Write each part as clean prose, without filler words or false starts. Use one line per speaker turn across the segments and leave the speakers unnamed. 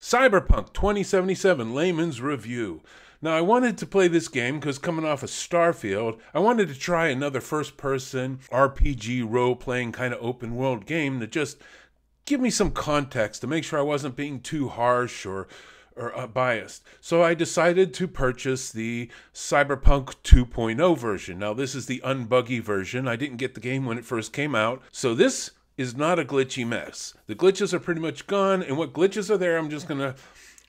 Cyberpunk 2077, Layman's review. Now, I wanted to play this game because coming off of Starfield, I wanted to try another first-person RPG role-playing kind of open-world game that just give me some context to make sure I wasn't being too harsh or biased. So I decided to purchase the Cyberpunk 2.0 version. Now, this is the unbuggy version. I didn't get the game when it first came out, so this is not a glitchy mess. The glitches are pretty much gone, and what glitches are there, I'm just gonna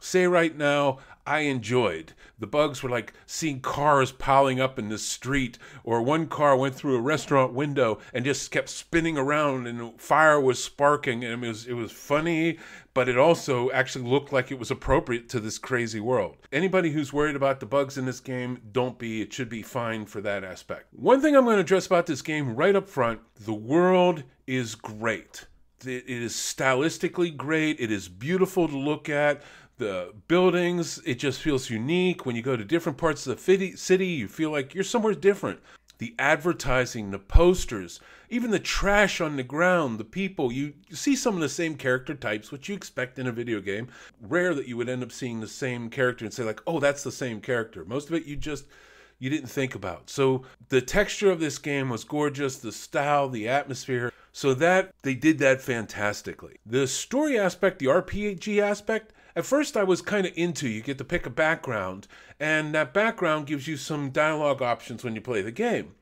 say right now, I enjoyed. The bugs were like seeing cars piling up in the street, or one car went through a restaurant window and just kept spinning around and fire was sparking, and it was funny, but it also actually looked like it was appropriate to this crazy world. Anybody who's worried about the bugs in this game, don't be. It should be fine for that aspect. One thing I'm going to address about this game right up front, the world is great. It is stylistically great. It is beautiful to look at. The buildings, it just feels unique. When you go to different parts of the city, you feel like you're somewhere different. The advertising, the posters, even the trash on the ground, the people, you see some of the same character types, which you expect in a video game. Rare that you would end up seeing the same character and say like, oh, that's the same character. Most of it you didn't think about. So the texture of this game was gorgeous, the style, the atmosphere. So that they did that fantastically. The story aspect, the RPG aspect, at first I was kind of into, you get to pick a background, and that background gives you some dialogue options when you play the game.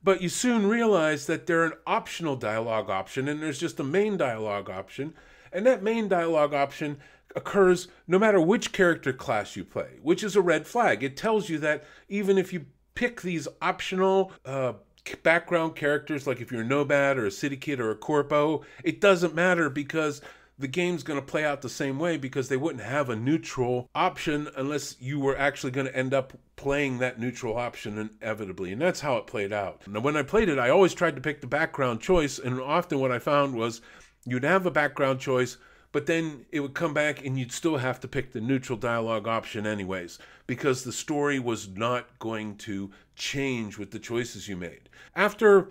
But you soon realize that they're an optional dialogue option, and there's just a main dialogue option, and that main dialogue option occurs no matter which character class you play, which is a red flag. It tells you that even if you pick these optional background characters, like if you're a nomad or a city kid or a corpo, it doesn't matter because the game's going to play out the same way, because they wouldn't have a neutral option unless you were actually going to end up playing that neutral option inevitably. And that's how it played out. Now, when I played it, I always tried to pick the background choice, and often what I found was you'd have a background choice, but then it would come back and you'd still have to pick the neutral dialogue option anyways, because the story was not going to change with the choices you made. After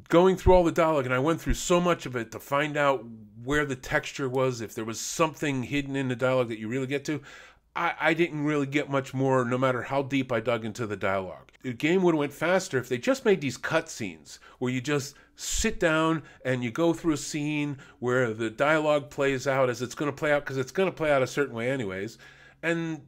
going through all the dialogue, and I went through so much of it to find out where the texture was, if there was something hidden in the dialogue that you really get to, I didn't really get much more, no matter how deep I dug into the dialogue. The game would have went faster if they just made these cutscenes where you just sit down and you go through a scene where the dialogue plays out as it's going to play out, because it's going to play out a certain way anyways, and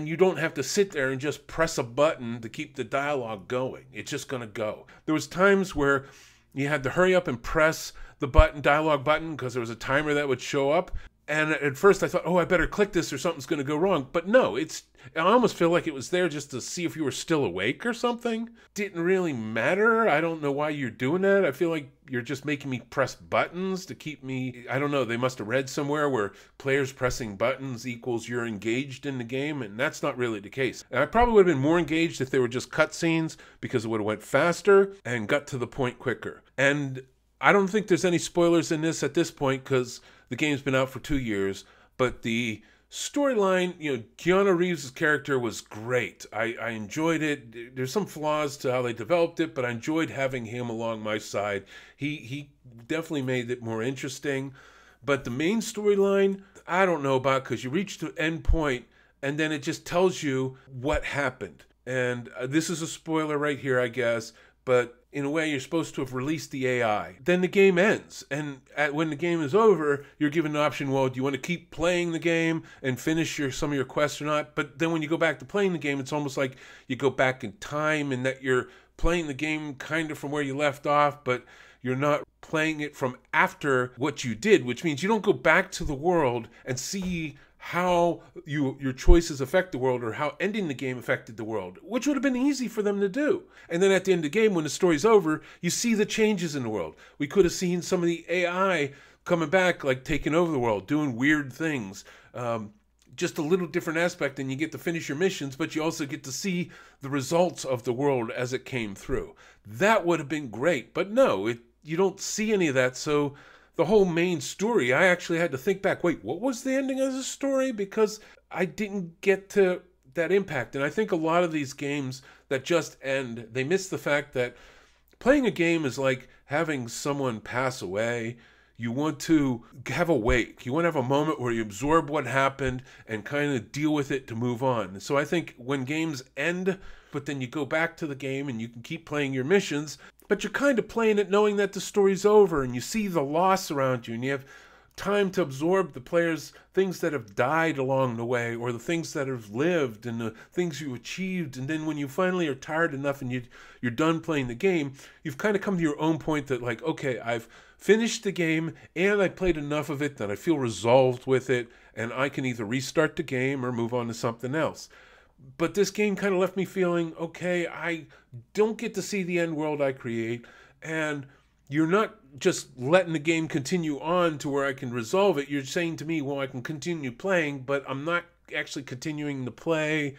you don't have to sit there and just press a button to keep the dialogue going. It's just going to go. There was times where you had to hurry up and press the dialogue button, because there was a timer that would show up. And at first I thought, oh, I better click this or something's going to go wrong. But no, I almost feel like it was there just to see if you were still awake or something. Didn't really matter. I don't know why you're doing that. I feel like you're just making me press buttons to keep me, I don't know, they must have read somewhere where players pressing buttons equals you're engaged in the game, and that's not really the case. And I probably would have been more engaged if they were just cutscenes, because it would have went faster and got to the point quicker. And I don't think there's any spoilers in this at this point, because the game's been out for 2 years, but the storyline, Keanu Reeves' character was great. I enjoyed it. There's some flaws to how they developed it, but I enjoyed having him along my side. He definitely made it more interesting. But the main storyline, I don't know about, because you reach the end point, and then it just tells you what happened. And this is a spoiler right here, I guess, but in a way, you're supposed to have released the AI. Then the game ends, and when the game is over, you're given an option, well, do you want to keep playing the game and finish some of your quests or not? But then when you go back to playing the game, it's almost like you go back in time, and that you're playing the game kind of from where you left off, but you're not playing it from after what you did, which means you don't go back to the world and see how your choices affect the world, or how ending the game affected the world, which would have been easy for them to do. And then at the end of the game, when the story's over, you see the changes in the world. We could have seen some of the AI coming back, like taking over the world, doing weird things. Just a little different aspect, and you get to finish your missions, but you also get to see the results of the world as it came through. That would have been great, but no, you don't see any of that, so the whole main story, I actually had to think back, wait, what was the ending of the story? Because I didn't get to that impact. And I think a lot of these games that just end, they miss the fact that playing a game is like having someone pass away. You want to have a wake. You want to have a moment where you absorb what happened and kind of deal with it to move on. So I think when games end, but then you go back to the game and you can keep playing your missions, but you're kind of playing it knowing that the story's over, and you see the loss around you, and you have time to absorb the players' things that have died along the way, or the things that have lived, and the things you achieved. And then when you finally are tired enough and you're done playing the game, you've kind of come to your own point that, like, okay, I've finished the game and I played enough of it that I feel resolved with it, and I can either restart the game or move on to something else. But this game kind of left me feeling, okay, I don't get to see the end world I create, and you're not just letting the game continue on to where I can resolve it. You're saying to me, well, I can continue playing, but I'm not actually continuing to play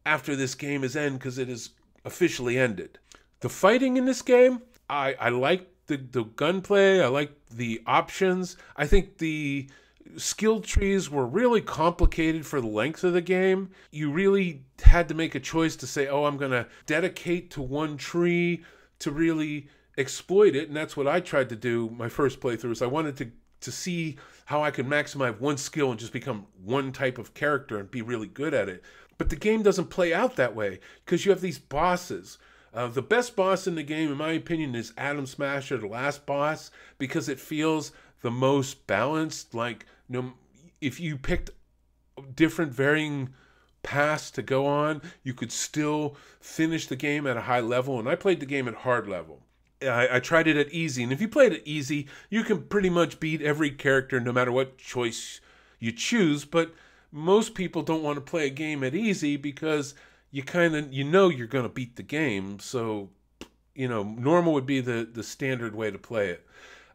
after this game is ended because it is officially ended. The fighting in this game, I like the gunplay. I like the options. I think the skill trees were really complicated for the length of the game. You really had to make a choice to say, oh, I'm going to dedicate to one tree to really exploit it. And that's what I tried to do my first playthroughs. I wanted to see how I could maximize one skill and just become one type of character and be really good at it. But the game doesn't play out that way because you have these bosses. The best boss in the game, in my opinion, is Atom Smasher, the last boss, because it feels the most balanced. Like, you know, if you picked different varying paths to go on, you could still finish the game at a high level. And I played the game at hard level. I tried it at easy. And if you played it easy, you can pretty much beat every character no matter what choice you choose. But most people don't want to play a game at easy because you know you're going to beat the game. So, normal would be the standard way to play it.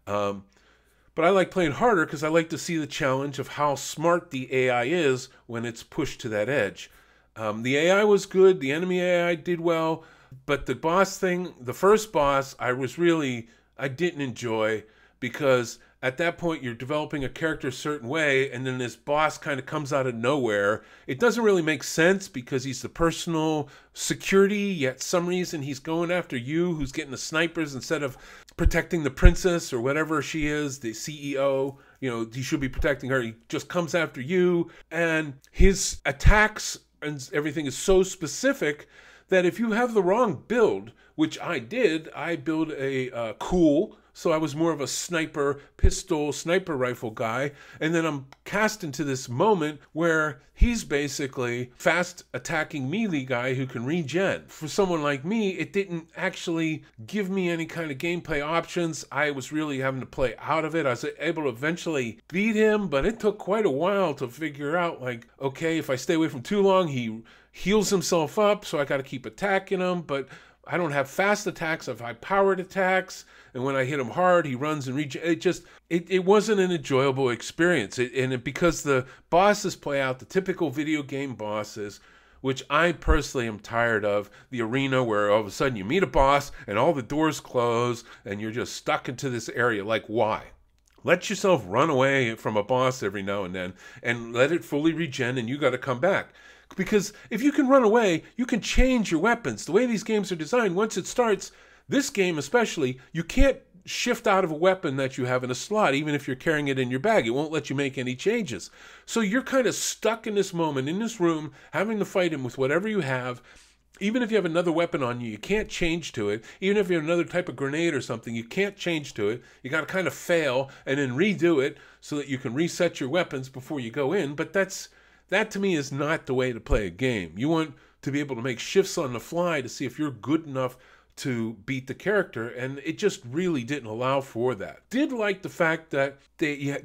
But I like playing harder because I like to see the challenge of how smart the AI is when it's pushed to that edge. The AI was good. The enemy AI did well. But the boss thing, the first boss, I didn't enjoy because at that point you're developing a character a certain way, and then this boss kind of comes out of nowhere. It doesn't really make sense because he's the personal security, yet some reason he's going after you, who's getting the snipers instead of protecting the princess or whatever she is, the CEO. You should be protecting her. He just comes after you, and his attacks and everything is so specific that if you have the wrong build, which I did, I built a cool, so I was more of a sniper rifle guy, and then I'm cast into this moment where he's basically fast attacking melee guy who can regen. For someone like me, it didn't actually give me any kind of gameplay options. I was really having to play out of it. I was able to eventually beat him, but it took quite a while to figure out, like, okay, if I stay away from too long, he heals himself up, so I got to keep attacking him, but I don't have fast attacks, I have high-powered attacks, and when I hit him hard, he runs and reaches. It wasn't an enjoyable experience, because the bosses play out the typical video game bosses, which I personally am tired of. The arena where all of a sudden you meet a boss, and all the doors close, and you're just stuck into this area. Like, why? Let yourself run away from a boss every now and then, and let it fully regen, and you got to come back. Because if you can run away, you can change your weapons. The way these games are designed, once it starts, this game especially, you can't shift out of a weapon that you have in a slot, even if you're carrying it in your bag. It won't let you make any changes. So you're kind of stuck in this moment, in this room, having to fight him with whatever you have. Even if you have another weapon on you, you can't change to it. Even if you have another type of grenade or something, you can't change to it. You got to kind of fail and then redo it so that you can reset your weapons before you go in. But that to me is not the way to play a game. You want to be able to make shifts on the fly to see if you're good enough to beat the character, and it just really didn't allow for that. Did like the fact that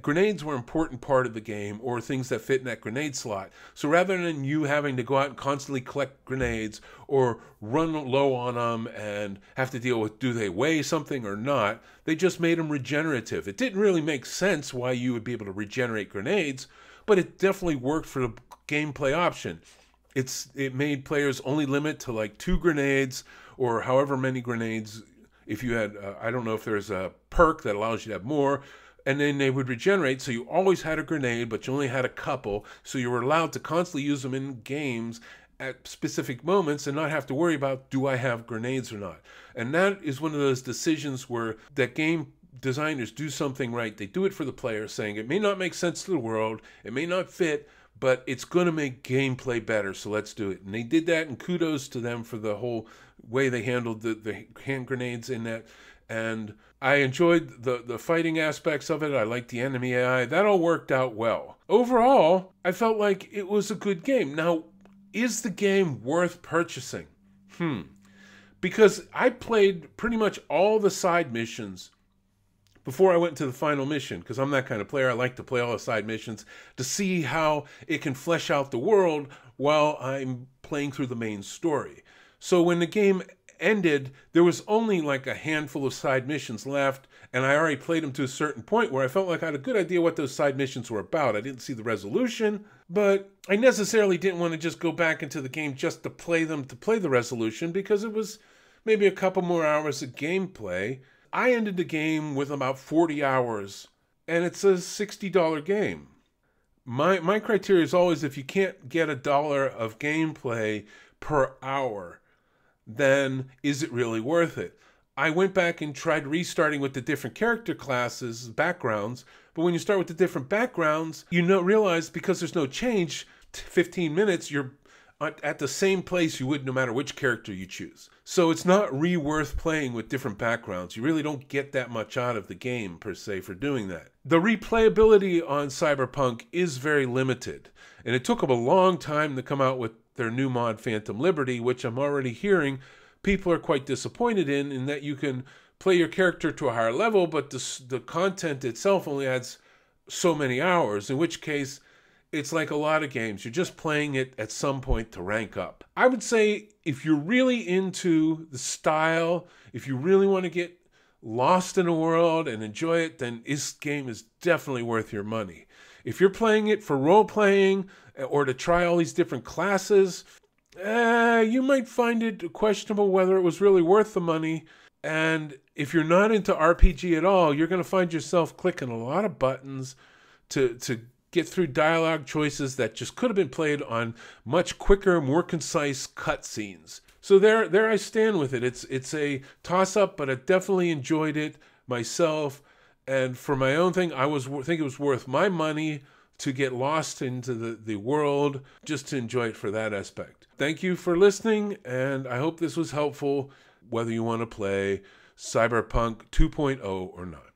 grenades were an important part of the game, or things that fit in that grenade slot. So rather than you having to go out and constantly collect grenades or run low on them and have to deal with do they weigh something or not, they just made them regenerative. It didn't really make sense why you would be able to regenerate grenades, but it definitely worked for the gameplay option. It made players only limit to like 2 grenades or however many grenades. If you had, I don't know if there's a perk that allows you to have more, and then they would regenerate. So you always had a grenade, but you only had a couple. So you were allowed to constantly use them in games at specific moments and not have to worry about, do I have grenades or not? And that is one of those decisions where that game designers do something right, they do it for the player, saying it may not make sense to the world, it may not fit, but it's going to make gameplay better, so let's do it. And they did that, and kudos to them for the whole way they handled the hand grenades in that. And I enjoyed the fighting aspects of it. I liked the enemy AI. That all worked out well. Overall, I felt like it was a good game. Now, is the game worth purchasing? Because I played pretty much all the side missions before I went to the final mission, because I'm that kind of player. I like to play all the side missions to see how it can flesh out the world while I'm playing through the main story. So when the game ended, there was only like a handful of side missions left, and I already played them to a certain point where I felt like I had a good idea what those side missions were about. I didn't see the resolution, but I necessarily didn't want to just go back into the game just to play them to play the resolution, because it was maybe a couple more hours of gameplay. I ended the game with about 40 hours, and it's a $60 game. My criteria is always, if you can't get $1 of gameplay per hour, then is it really worth it? I went back and tried restarting with the different character classes, backgrounds, but when you start with the different backgrounds, realize because there's no change, 15 minutes, you're at the same place you would no matter which character you choose. So it's not worth playing with different backgrounds. You really don't get that much out of the game, per se, for doing that. The replayability on Cyberpunk is very limited, and it took them a long time to come out with their new mod, Phantom Liberty, which I'm already hearing people are quite disappointed in that you can play your character to a higher level, but the content itself only adds so many hours, in which case it's like a lot of games. You're just playing it at some point to rank up. I would say if you're really into the style, if you really want to get lost in a world and enjoy it, then this game is definitely worth your money. If you're playing it for role-playing or to try all these different classes, you might find it questionable whether it was really worth the money. And if you're not into RPG at all, you're going to find yourself clicking a lot of buttons to get through dialogue choices that just could have been played on much quicker, more concise cutscenes. So there I stand with it. It's a toss-up, but I definitely enjoyed it myself. And for my own thing, I think it was worth my money to get lost into the world, just to enjoy it for that aspect. Thank you for listening, and I hope this was helpful, whether you want to play Cyberpunk 2.0 or not.